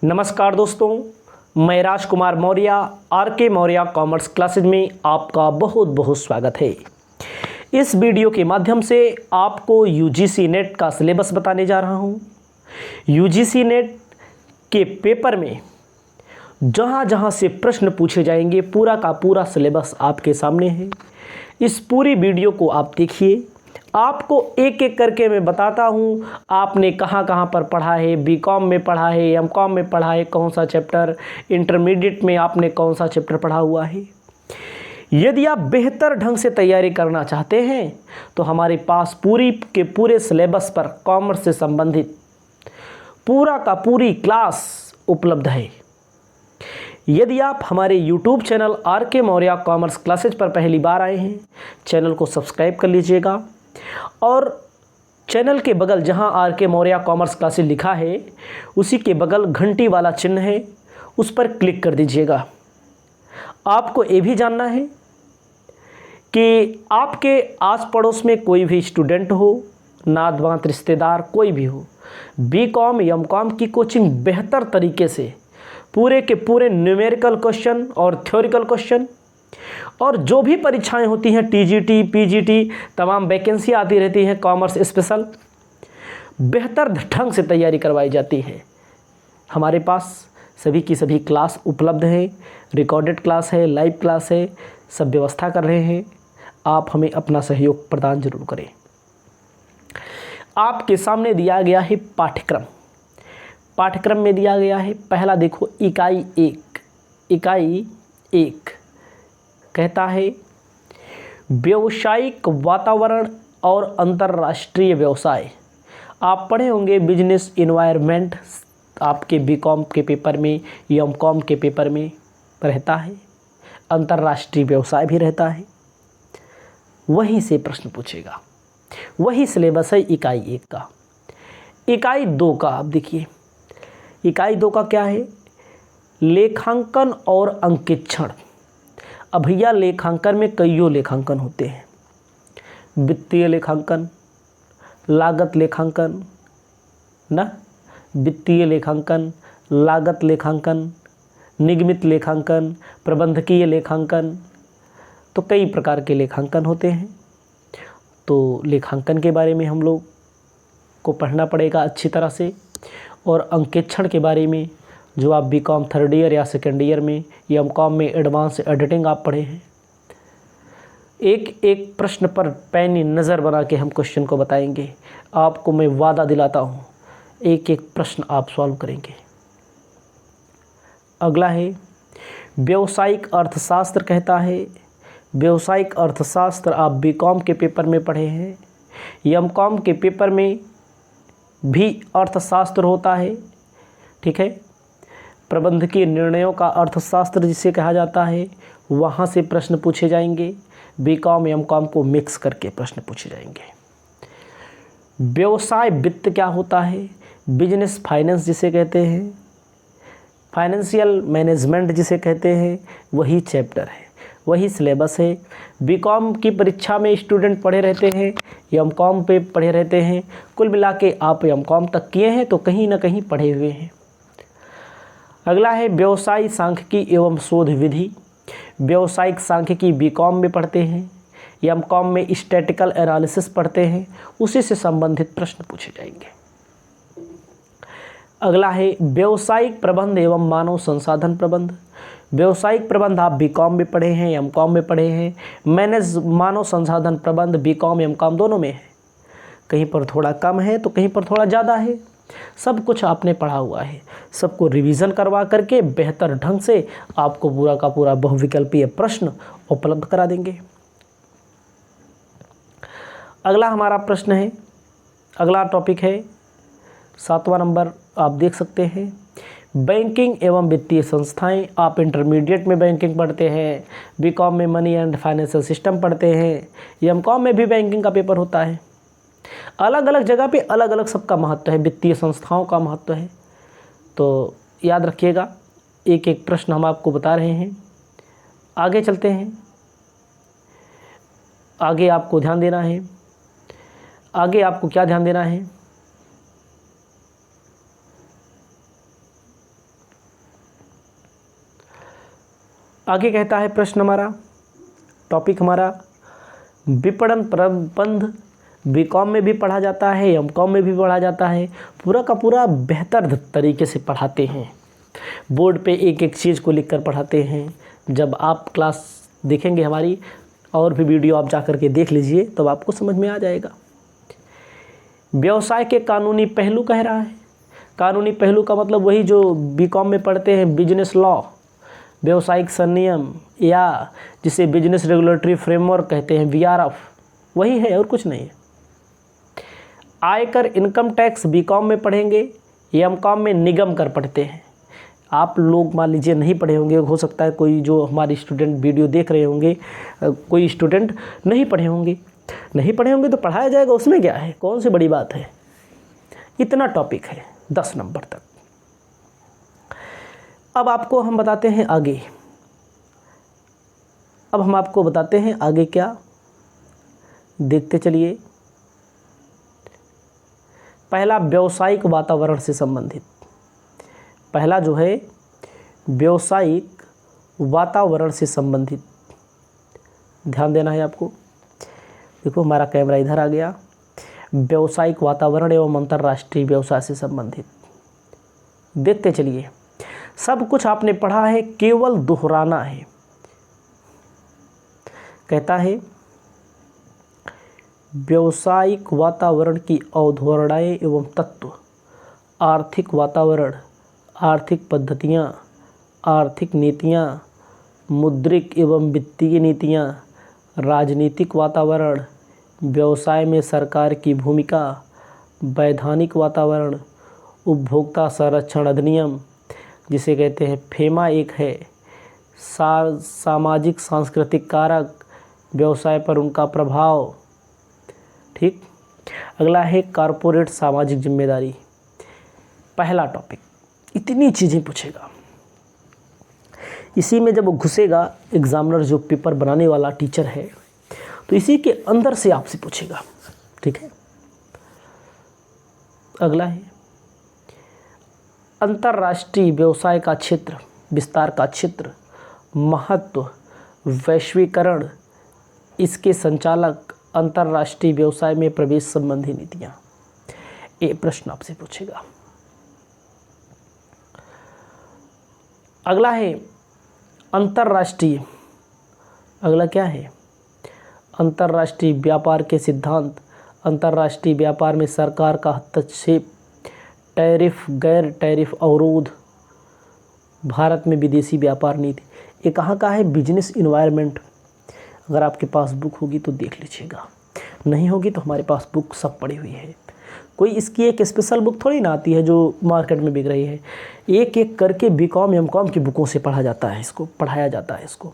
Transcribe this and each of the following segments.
नमस्कार दोस्तों, मैं Rajkumar Maurya R K. Maurya commerce classes में आपका बहुत बहुत स्वागत है। इस वीडियो के माध्यम से आपको यूजीसी नेट का सिलेबस बताने जा रहा हूं। यूजीसी नेट के पेपर में जहां जहां से प्रश्न पूछे जाएंगे पूरा का पूरा सिलेबस आपके सामने है। इस पूरी वीडियो को आप देखिए। आपको एक एक करके मैं बताता हूँ आपने कहाँ कहाँ पर पढ़ा है, बीकॉम में पढ़ा है, एमकॉम में पढ़ा है, कौन सा चैप्टर, इंटरमीडिएट में आपने कौन सा चैप्टर पढ़ा हुआ है। यदि आप बेहतर ढंग से तैयारी करना चाहते हैं तो हमारे पास पूरी के पूरे सिलेबस पर कॉमर्स से संबंधित पूरा का पूरी क्लास उपलब्ध है। यदि आप हमारे YouTube channel R K. Maurya commerce classes पर पहली बार आए हैं, चैनल को सब्सक्राइब कर लीजिएगा और चैनल के बगल जहां आर.के. मौर्य कॉमर्स क्लासेज लिखा है उसी के बगल घंटी वाला चिन्ह है, उस पर क्लिक कर दीजिएगा। आपको ये भी जानना है कि आपके आस पड़ोस में कोई भी स्टूडेंट हो, नात वात रिश्तेदार कोई भी हो, बीकॉम एमकॉम की कोचिंग बेहतर तरीके से पूरे के पूरे न्यूमेरिकल क्वेश्चन और थ्योरिकल क्वेश्चन और जो भी परीक्षाएं होती हैं टीजीटी, पीजीटी, तमाम वैकेंसी आती रहती हैं कॉमर्स स्पेशल, बेहतर ढंग से तैयारी करवाई जाती है। हमारे पास सभी की सभी क्लास उपलब्ध है, रिकॉर्डेड क्लास है, लाइव क्लास है, सब व्यवस्था कर रहे हैं। आप हमें अपना सहयोग प्रदान जरूर करें। आपके सामने दिया गया है पाठ्यक्रम में दिया गया है, पहला देखो इकाई एक कहता है व्यावसायिक वातावरण और अंतर्राष्ट्रीय व्यवसाय। आप पढ़े होंगे बिजनेस इन्वायरमेंट, आपके बीकॉम के पेपर में, एमकॉम के पेपर में रहता है, अंतर्राष्ट्रीय व्यवसाय भी रहता है। वहीं से प्रश्न पूछेगा, वही सिलेबस है इकाई 1 का। इकाई 2 का आप देखिए, इकाई 2 का क्या है, लेखांकन और अंकेक्षण। अब भैया लेखांकन में कईयों लेखांकन होते हैं, वित्तीय लेखांकन, लागत लेखांकन ना, वित्तीय लेखांकन, लागत लेखांकन, निगमित लेखांकन, प्रबंधकीय लेखांकन, तो कई प्रकार के लेखांकन होते हैं। तो लेखांकन के बारे में हम लोग को पढ़ना पड़ेगा अच्छी तरह से। और अंकेक्षण के बारे में जो आप बीकॉम 3rd ईयर या 2nd ईयर में या एमकॉम में एडवांस एडिटिंग आप पढ़े हैं, एक एक प्रश्न पर पैनी नज़र बना के हम क्वेश्चन को बताएंगे। आपको मैं वादा दिलाता हूँ एक एक प्रश्न आप सॉल्व करेंगे। अगला है व्यावसायिक अर्थशास्त्र। कहता है व्यावसायिक अर्थशास्त्र आप बीकॉम के पेपर में पढ़े हैं, एमकॉम के पेपर में भी अर्थशास्त्र होता है, ठीक है। प्रबंधकीय निर्णयों का अर्थशास्त्र जिसे कहा जाता है, वहाँ से प्रश्न पूछे जाएंगे। बीकॉम एमकॉम को मिक्स करके प्रश्न पूछे जाएंगे। व्यवसाय वित्त क्या होता है, बिजनेस फाइनेंस जिसे कहते हैं, फाइनेंशियल मैनेजमेंट जिसे कहते हैं, वही चैप्टर है, वही सिलेबस है। बीकॉम की परीक्षा में स्टूडेंट पढ़े रहते हैं, एमकॉम पे पढ़े रहते हैं। कुल मिला के आप एमकॉम तक किए हैं तो कहीं ना कहीं पढ़े हुए हैं। अगला है व्यवसाय सांख्यिकी एवं शोध विधि। व्यवसायिक सांख्यिकी बीकॉम में पढ़ते हैं, एमकॉम में स्टैटिकल एनालिसिस पढ़ते हैं, उसी से संबंधित प्रश्न पूछे जाएंगे। अगला है व्यवसायिक प्रबंध एवं मानव संसाधन प्रबंध। व्यवसायिक प्रबंध आप बीकॉम में पढ़े हैं, एमकॉम में पढ़े हैं। मानव संसाधन प्रबंध बीकॉम एमकॉम दोनों में है, कहीं पर थोड़ा कम है तो कहीं पर थोड़ा ज़्यादा है। सब कुछ आपने पढ़ा हुआ है, सबको रिवीजन करवा करके बेहतर ढंग से आपको पूरा का पूरा बहुविकल्पीय प्रश्न उपलब्ध करा देंगे। अगला हमारा प्रश्न है, अगला टॉपिक है 7वां नंबर, आप देख सकते हैं बैंकिंग एवं वित्तीय संस्थाएं। आप इंटरमीडिएट में बैंकिंग पढ़ते हैं, बीकॉम में मनी एंड फाइनेंशियल सिस्टम पढ़ते हैं, एमकॉम में भी बैंकिंग का पेपर होता है। अलग अलग जगह पे अलग अलग सबका महत्व है, वित्तीय संस्थाओं का महत्व है, तो याद रखिएगा। एक एक प्रश्न हम आपको बता रहे हैं। आगे चलते हैं, आगे आपको ध्यान देना है। आगे आपको क्या ध्यान देना है, आगे कहता है प्रश्न हमारा, टॉपिक हमारा विपणन प्रबंध बीकॉम में भी पढ़ा जाता है, एमकॉम में भी पढ़ा जाता है। पूरा का पूरा बेहतर तरीके से पढ़ाते हैं, बोर्ड पे एक एक चीज़ को लिखकर पढ़ाते हैं। जब आप क्लास देखेंगे हमारी और भी वीडियो आप जा कर के देख लीजिए तब आपको समझ में आ जाएगा। व्यवसाय के कानूनी पहलू कह रहा है। कानूनी पहलू का मतलब वही जो बीकॉम में पढ़ते हैं, बिजनेस लॉ, व्यवसायिक संनियम, या जिसे बिजनेस रेगुलेटरी फ्रेमवर्क कहते हैं, बीआरएफ, वही है और कुछ नहीं है। आयकर इनकम टैक्स बीकॉम में पढ़ेंगे, एमकॉम में निगम कर पढ़ते हैं। आप लोग मान लीजिए नहीं पढ़े होंगे, हो सकता है कोई जो हमारे स्टूडेंट वीडियो देख रहे होंगे कोई स्टूडेंट नहीं पढ़े होंगे। नहीं पढ़े होंगे तो पढ़ाया जाएगा, उसमें क्या है, कौन सी बड़ी बात है। इतना टॉपिक है 10 नंबर तक। अब आपको हम बताते हैं आगे, अब हम आपको बताते हैं आगे क्या, देखते चलिए। पहला व्यावसायिक वातावरण से संबंधित, पहला जो है व्यावसायिक वातावरण से संबंधित, ध्यान देना है आपको। देखो हमारा कैमरा इधर आ गया। व्यावसायिक वातावरण एवं अंतर्राष्ट्रीय व्यवसाय से संबंधित देखते चलिए। सब कुछ आपने पढ़ा है, केवल दोहराना है। कहता है व्यावसायिक वातावरण की अवधारणाएं एवं तत्व, आर्थिक वातावरण, आर्थिक पद्धतियाँ, आर्थिक नीतियाँ, मौद्रिक एवं वित्तीय नीतियाँ, राजनीतिक वातावरण, व्यवसाय में सरकार की भूमिका, वैधानिक वातावरण, उपभोक्ता संरक्षण अधिनियम जिसे कहते हैं फेमा एक है, सामाजिक सांस्कृतिक कारक, व्यवसाय पर उनका प्रभाव। ठीक, अगला है कॉरपोरेट सामाजिक जिम्मेदारी। पहला टॉपिक, इतनी चीज़ें पूछेगा। इसी में जब वो घुसेगा, एग्जामिनर जो पेपर बनाने वाला टीचर है तो इसी के अंदर से आपसे पूछेगा। ठीक है, अगला है अंतर्राष्ट्रीय व्यवसाय का क्षेत्र, विस्तार का क्षेत्र, महत्व, वैश्वीकरण, इसके संचालक, अंतर्राष्ट्रीय व्यवसाय में प्रवेश संबंधी नीतियाँ। ये प्रश्न आपसे पूछेगा। अगला है अंतर्राष्ट्रीय, अगला क्या है, अंतर्राष्ट्रीय व्यापार के सिद्धांत, अंतर्राष्ट्रीय व्यापार में सरकार का हस्तक्षेप, टैरिफ, गैर टैरिफ अवरोध, भारत में विदेशी व्यापार नीति। ये कहाँ का है, बिजनेस इन्वायरमेंट। अगर आपके पास बुक होगी तो देख लीजिएगा, नहीं होगी तो हमारे पास बुक सब पड़ी हुई है। कोई इसकी एक स्पेशल बुक थोड़ी ना आती है जो मार्केट में बिक रही है। एक एक करके बीकॉम एमकॉम की बुकों से पढ़ा जाता है, इसको पढ़ाया जाता है इसको।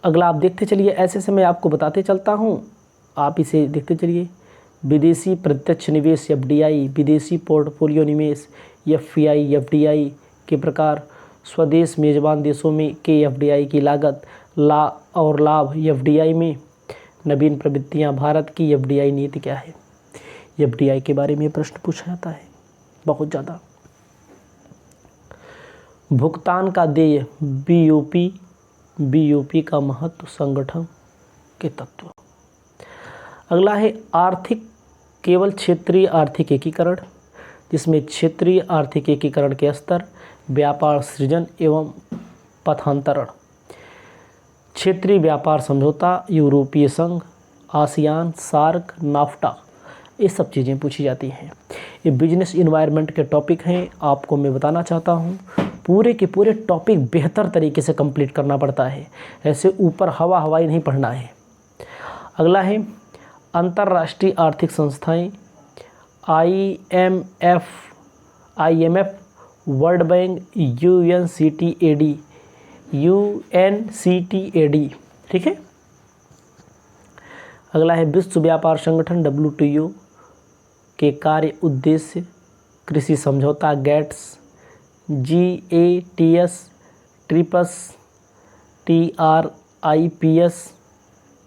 अगला आप देखते चलिए, ऐसे से मैं आपको बताते चलता हूँ, आप इसे देखते चलिए। विदेशी प्रत्यक्ष निवेश एफडीआई, विदेशी पोर्टफोलियो निवेश एफपीआई एफडीआई के प्रकार, स्वदेश मेजबान देशों में के एफडीआई की लागत और लाभ एफडीआई में, नवीन प्रवृत्तियाँ, भारत की एफडीआई नीति क्या है। एफडीआई के बारे में प्रश्न पूछा जाता है बहुत ज़्यादा। भुगतान का देय बीओपी, बीओपी का महत्व, संगठन के तत्व। अगला है आर्थिक, केवल क्षेत्रीय आर्थिक एकीकरण, जिसमें क्षेत्रीय आर्थिक एकीकरण के स्तर, व्यापार सृजन एवं पथांतरण, क्षेत्रीय व्यापार समझौता, यूरोपीय संघ, आसियान, सार्क, नाफ्टा, ये सब चीज़ें पूछी जाती हैं। ये बिजनेस इन्वायरमेंट के टॉपिक हैं। आपको मैं बताना चाहता हूँ पूरे के पूरे टॉपिक बेहतर तरीके से कंप्लीट करना पड़ता है, ऐसे ऊपर हवाई नहीं पढ़ना है। अगला है अंतर्राष्ट्रीय आर्थिक संस्थाएं, आईएमएफ, वर्ल्ड बैंक, यूएनसीटीएडी। ठीक है, अगला है विश्व व्यापार संगठन WTO के कार्य उद्देश्य, कृषि समझौता gets, GATS, trips, TRIPS,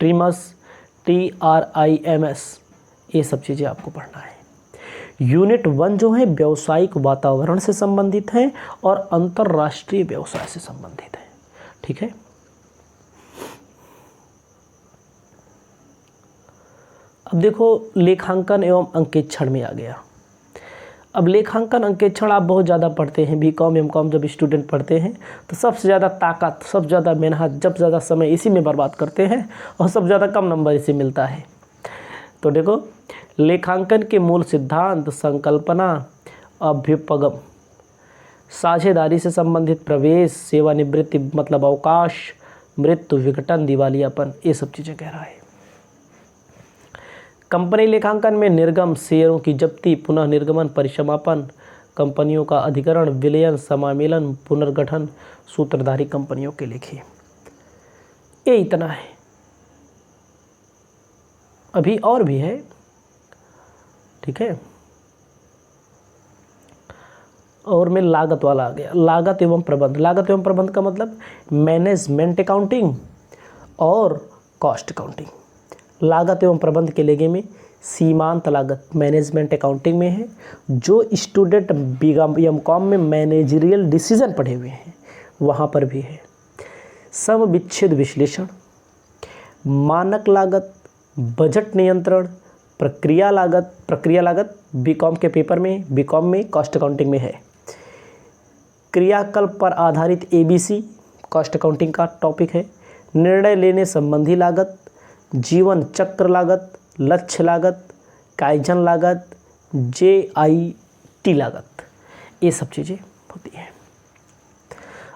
ट्रिमस, TRIMS, ये सब चीज़ें आपको पढ़ना है। यूनिट 1 जो है व्यावसायिक वातावरण से संबंधित है और अंतर्राष्ट्रीय व्यवसाय से संबंधित है। ठीक है, अब देखो लेखांकन एवं अंकेक्षण में आ गया। अब लेखांकन अंकेक्षण आप बहुत ज़्यादा पढ़ते हैं, बीकॉम एमकॉम जब स्टूडेंट पढ़ते हैं तो सबसे ज़्यादा ताकत, सबसे ज़्यादा मेहनत, जब ज़्यादा समय इसी में बर्बाद करते हैं और सबसे ज़्यादा कम नंबर इसी मिलता है। तो देखो लेखांकन के मूल सिद्धांत, संकल्पना, अभ्युपगम, साझेदारी से संबंधित प्रवेश, सेवानिवृत्ति मतलब अवकाश, मृत्यु, विघटन, दिवालियापन, ये सब चीज़ें कह रहा है। कंपनी लेखांकन में निर्गम, शेयरों की जब्ती, पुनः निर्गमन, परिसमापन, कंपनियों का अधिकरण, विलयन, समामेलन, पुनर्गठन, सूत्रधारी कंपनियों के लेखे, ये इतना है। अभी और भी है। ठीक है, और में लागत वाला आ गया, लागत एवं प्रबंध। लागत एवं प्रबंध का मतलब मैनेजमेंट अकाउंटिंग और कॉस्ट अकाउंटिंग। लागत एवं प्रबंध के लेगे में सीमांत लागत मैनेजमेंट अकाउंटिंग में है। जो स्टूडेंट बीकॉम में मैनेजरियल डिसीजन पढ़े हुए हैं वहाँ पर भी है। सम विच्छेद विश्लेषण, मानक लागत, बजट नियंत्रण, प्रक्रिया लागत बीकॉम के पेपर में, बीकॉम में कॉस्ट अकाउंटिंग में है। क्रियाकल्प पर आधारित ABC कॉस्ट अकाउंटिंग का टॉपिक है। निर्णय लेने संबंधी लागत, जीवन चक्र लागत, लक्ष्य लागत, काइजन लागत, JIT लागत, ये सब चीज़ें होती हैं।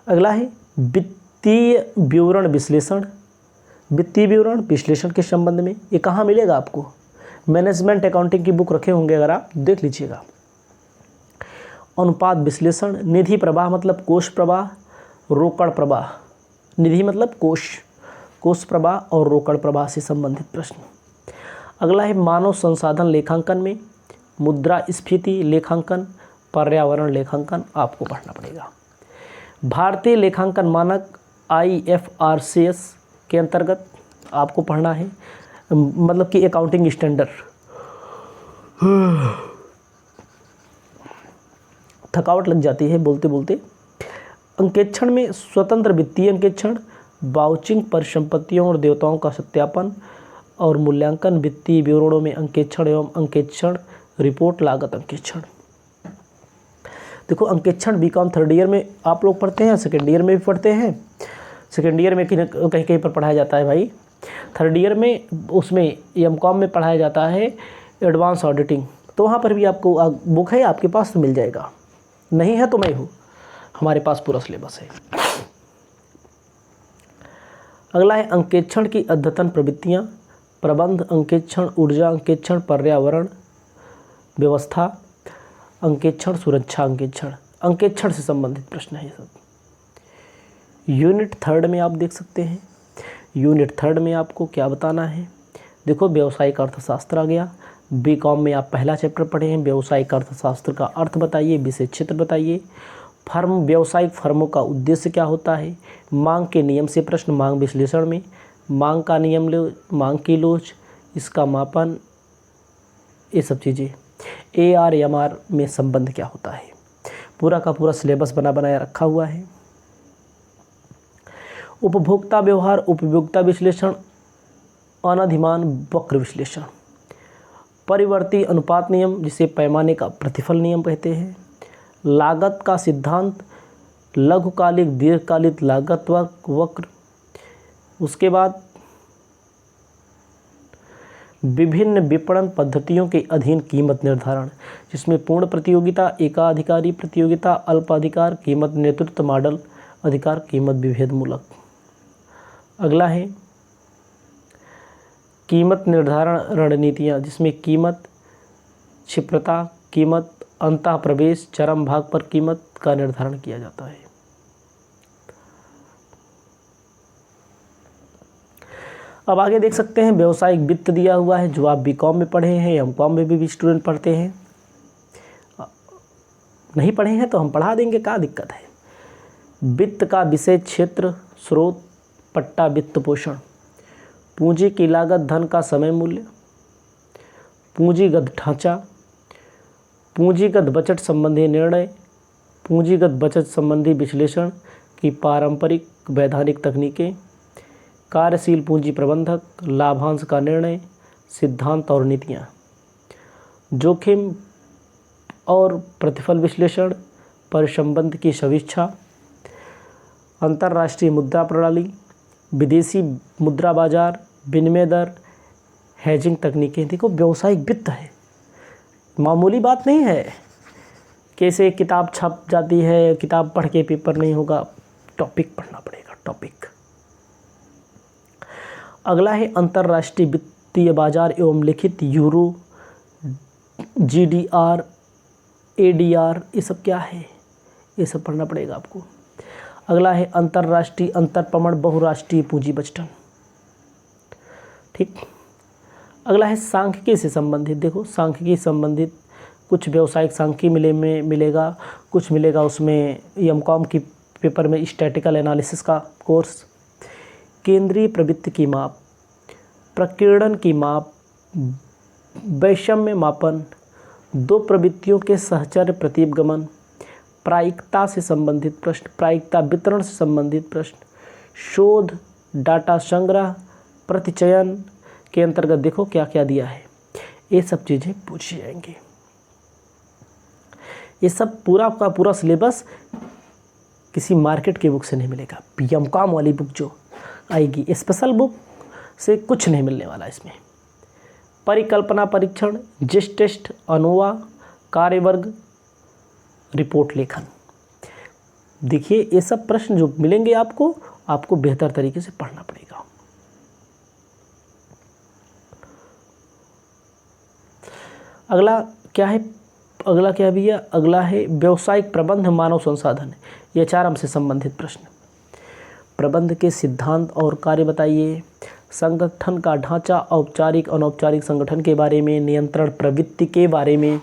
अगला है वित्तीय विवरण विश्लेषण। वित्तीय विवरण विश्लेषण के संबंध में ये कहाँ मिलेगा आपको? मैनेजमेंट अकाउंटिंग की बुक रखे होंगे, अगर आप देख लीजिएगा। अनुपात विश्लेषण, निधि प्रवाह मतलब कोष प्रवाह, रोकड़ प्रवाह, निधि मतलब कोष प्रवाह और रोकड़ प्रवाह से संबंधित प्रश्न। अगला है मानव संसाधन लेखांकन में मुद्रास्फीति लेखांकन, पर्यावरण लेखांकन आपको पढ़ना पड़ेगा। भारतीय लेखांकन मानक IFRS के अंतर्गत आपको पढ़ना है, मतलब कि अकाउंटिंग स्टैंडर्ड। थकावट लग जाती है बोलते बोलते। अंकेक्षण में स्वतंत्र वित्तीय अंकेक्षण, वाउचिंग, परिसंपत्तियों और देयताओं का सत्यापन और मूल्यांकन, वित्तीय विवरणों में अंकेक्षण एवं अंकेक्षण रिपोर्ट, लागत अंकेक्षण। देखो अंकेक्षण बीकॉम थर्ड ईयर में आप लोग पढ़ते हैं, सेकेंड ईयर में भी पढ़ते हैं। सेकेंड ईयर में कहीं कहीं पर पढ़ाया जाता है भाई। थर्ड ईयर में उसमें एमकॉम में पढ़ाया जाता है एडवांस ऑडिटिंग, तो वहाँ पर भी आपको बुक है आपके पास तो मिल जाएगा, नहीं है तो मैं हूँ, हमारे पास पूरा सिलेबस है। अगला है अंकेक्षण की अद्यतन प्रवृत्तियाँ, प्रबंध अंकेक्षण, ऊर्जा अंकेक्षण, पर्यावरण व्यवस्था अंकेक्षण, सुरक्षा अंकेक्षण, अंकेक्षण से संबंधित प्रश्न है ये सब। यूनिट 3 में आप देख सकते हैं। यूनिट 3 में आपको क्या बताना है? देखो व्यावसायिक अर्थशास्त्र आ गया। बीकॉम में आप पहला चैप्टर पढ़े हैं, व्यावसायिक अर्थशास्त्र का अर्थ बताइए, विषय क्षेत्र बताइए, फर्म, व्यावसायिक फर्मों का उद्देश्य क्या होता है, मांग के नियम से प्रश्न, मांग विश्लेषण में मांग का नियम लो, मांग की लोच, इसका मापन, ये सब चीज़ें। AR-MR में संबंध क्या होता है, पूरा का पूरा सिलेबस बनाया रखा हुआ है। उपभोक्ता व्यवहार, उपयोगिता विश्लेषण, अनधिमान वक्र विश्लेषण, परिवर्ती अनुपात नियम जिसे पैमाने का प्रतिफल नियम कहते हैं, लागत का सिद्धांत, लघुकालिक दीर्घकालिक लागत वक्र, उसके बाद विभिन्न विपणन पद्धतियों के अधीन कीमत निर्धारण जिसमें पूर्ण प्रतियोगिता, एकाधिकारी प्रतियोगिता, अल्पाधिकार, कीमत नेतृत्व मॉडल, अधिकार, कीमत विभेद मूलक। अगला है कीमत निर्धारण रणनीतियाँ जिसमें कीमत क्षिप्रता, कीमत अंतः प्रवेश, चरम भाग पर कीमत का निर्धारण किया जाता है। अब आगे देख सकते हैं व्यावसायिक वित्त दिया हुआ है जो आप बीकॉम में पढ़े हैं, एमकॉम में भी स्टूडेंट पढ़ते हैं। नहीं पढ़े हैं तो हम पढ़ा देंगे, क्या दिक्कत है। वित्त का विषय क्षेत्र, स्रोत, पट्टा वित्त पोषण, पूंजी की लागत, धन का समय मूल्य, पूंजीगत ढांचा, पूंजीगत बजट संबंधी निर्णय, पूंजीगत बचत संबंधी विश्लेषण की पारंपरिक वैधानिक तकनीकें, कार्यशील पूंजी प्रबंधक, लाभांश का निर्णय, सिद्धांत और नीतियाँ, जोखिम और प्रतिफल विश्लेषण, परिसंबंध की समीक्षा, अंतर्राष्ट्रीय मुद्रा प्रणाली, विदेशी मुद्रा बाजार, विनिमय दर, हेजिंग तकनीकें। देखो व्यावसायिक वित्त है, मामूली बात नहीं है। कैसे किताब छप जाती है, किताब पढ़ के पेपर नहीं होगा, टॉपिक पढ़ना पड़ेगा, टॉपिक। अगला है अंतर्राष्ट्रीय वित्तीय बाजार एवं लिखित, यूरो, जीडीआर, एडीआर, ये सब क्या है, ये सब पढ़ना पड़ेगा आपको। अगला है अंतर्राष्ट्रीय अंतरप्रमण बहुराष्ट्रीय पूंजी बजटन, ठीक। अगला है सांख्यिकी से संबंधित। देखो सांख्यिकी संबंधित कुछ व्यावसायिक सांख्यिकी मिलेगा, कुछ मिलेगा उसमें एमकॉम की पेपर में स्टैटिकल एनालिसिस का कोर्स। केंद्रीय प्रवृत्ति की माप, प्रकीर्णन की माप, वैषम्य मापन, दो प्रवृत्तियों के सहचर्य प्रतिगमन, प्रायिकता से संबंधित प्रश्न, प्रायिकता वितरण से संबंधित प्रश्न, शोध, डाटा संग्रह, प्रतिचयन के अंतर्गत देखो क्या क्या दिया है, ये सब चीज़ें पूछी जाएंगी। ये सब पूरा का पूरा सिलेबस किसी मार्केट की बुक से नहीं मिलेगा। एमकॉम वाली बुक जो आएगी, स्पेशल बुक से कुछ नहीं मिलने वाला इसमें। परिकल्पना परीक्षण, जिस टेस्ट, अनोवा, कार्यवर्ग, रिपोर्ट लेखन। देखिए ये सब प्रश्न जो मिलेंगे आपको बेहतर तरीके से पढ़ना पड़ेगा। अगला क्या है, अगला क्या भैया, अगला है व्यावसायिक प्रबंध मानव संसाधन, ये HRM से संबंधित प्रश्न। प्रबंध के सिद्धांत और कार्य बताइए, संगठन का ढांचा, औपचारिक अनौपचारिक संगठन के बारे में, नियंत्रण प्रवृत्ति के बारे में,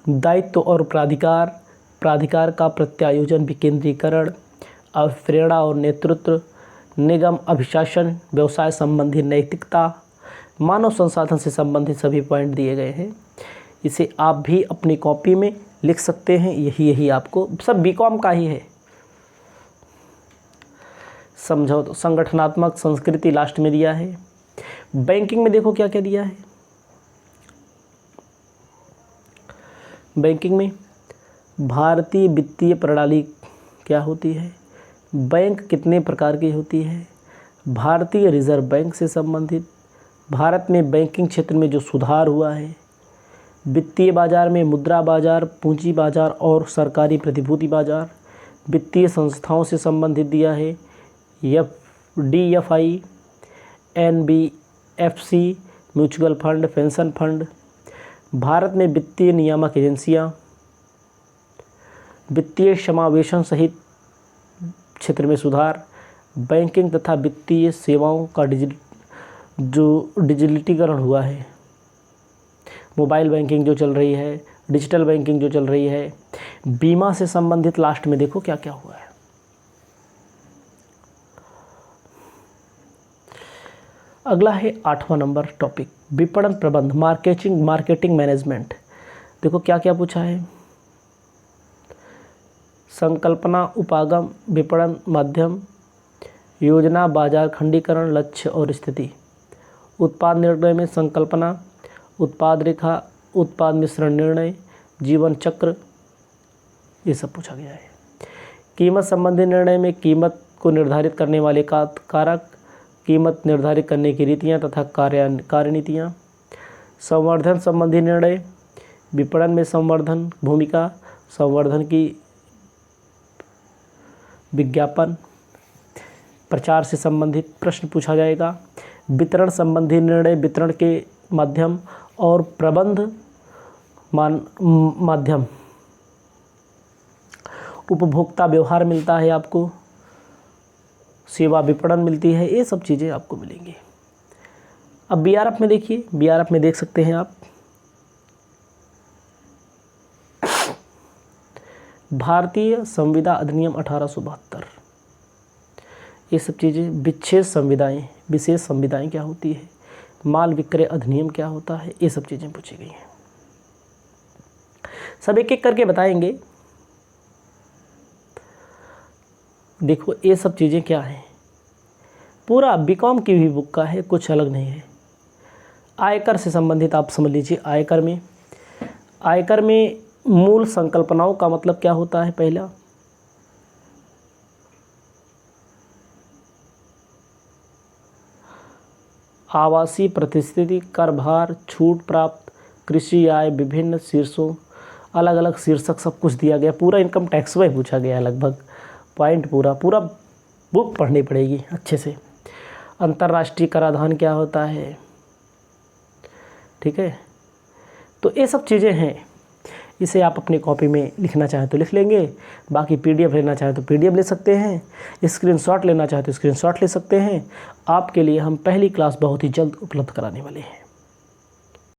दायित्व और प्राधिकार, प्राधिकार का प्रत्यायोजन विकेंद्रीकरण, अवप्रेरणा और नेतृत्व, निगम अभिशासन, व्यवसाय संबंधी नैतिकता, मानव संसाधन से संबंधित सभी पॉइंट दिए गए हैं। इसे आप भी अपनी कॉपी में लिख सकते हैं। यही आपको सब बीकॉम का ही है। समझो तो संगठनात्मक संस्कृति लास्ट में दिया है। बैंकिंग में देखो क्या क्या दिया है। बैंकिंग में भारतीय वित्तीय प्रणाली क्या होती है, बैंक कितने प्रकार की होती है, भारतीय रिजर्व बैंक से संबंधित, भारत में बैंकिंग क्षेत्र में जो सुधार हुआ है, वित्तीय बाजार में मुद्रा बाजार, पूंजी बाजार और सरकारी प्रतिभूति बाजार, वित्तीय संस्थाओं से संबंधित दिया है, DFI, NBFC, mutual fund, pension fund, Bharat में वित्तीय नियामक एजेंसियां, वित्तीय समावेशन सहित क्षेत्र में सुधार, बैंकिंग तथा वित्तीय सेवाओं का डिजिटलीकरण हुआ है, मोबाइल बैंकिंग जो चल रही है, डिजिटल बैंकिंग जो चल रही है, बीमा से संबंधित लास्ट में देखो क्या क्या हुआ है। अगला है 8वां नंबर टॉपिक, विपणन प्रबंध, मार्केटिंग मैनेजमेंट। देखो क्या क्या पूछा है, संकल्पना, उपागम, विपणन, माध्यम, योजना, बाजार खंडीकरण, लक्ष्य और स्थिति, उत्पाद निर्णय में संकल्पना, उत्पाद रेखा, उत्पाद मिश्रण निर्णय, जीवन चक्र, ये सब पूछा गया है। कीमत संबंधी निर्णय में कीमत को निर्धारित करने वाले कारक, कीमत निर्धारित करने की रीतियाँ तथा कार्यनीतियाँ, संवर्धन संबंधी निर्णय, विपणन में संवर्धन भूमिका, संवर्धन की विज्ञापन, प्रचार से संबंधित प्रश्न पूछा जाएगा, वितरण संबंधी निर्णय, वितरण के माध्यम और प्रबंध माध्यम, उपभोक्ता व्यवहार मिलता है आपको, सेवा विपणन मिलती है, ये सब चीज़ें आपको मिलेंगी। अब BRF में देखिए, BRF में देख सकते हैं आप, भारतीय संविदा अधिनियम 1872, ये सब चीज़ें, विशेष संविदाएं क्या होती है, माल विक्रय अधिनियम क्या होता है, ये सब चीज़ें पूछी गई हैं। सब एक एक करके बताएंगे। देखो ये सब चीज़ें क्या हैं, पूरा बीकॉम की भी बुक का है, कुछ अलग नहीं है। आयकर से संबंधित आप समझ लीजिए। आयकर में मूल संकल्पनाओं का मतलब क्या होता है। पहला, आवासीय प्रतिस्थिति, कर भार, छूट प्राप्त, कृषि आय, विभिन्न शीर्षों, अलग अलग शीर्षक, सब कुछ दिया गया। पूरा इनकम टैक्स में पूछा गया है लगभग, पॉइंट पूरा बुक पढ़नी पड़ेगी अच्छे से। अंतर्राष्ट्रीय कराधान क्या होता है, ठीक है। तो ये सब चीज़ें हैं, इसे आप अपनी कॉपी में लिखना चाहें तो लिख लेंगे, बाकी पीडीएफ लेना चाहें तो पीडीएफ ले सकते हैं, स्क्रीनशॉट लेना चाहें तो स्क्रीनशॉट ले सकते हैं। आपके लिए हम पहली क्लास बहुत ही जल्द उपलब्ध कराने वाले हैं।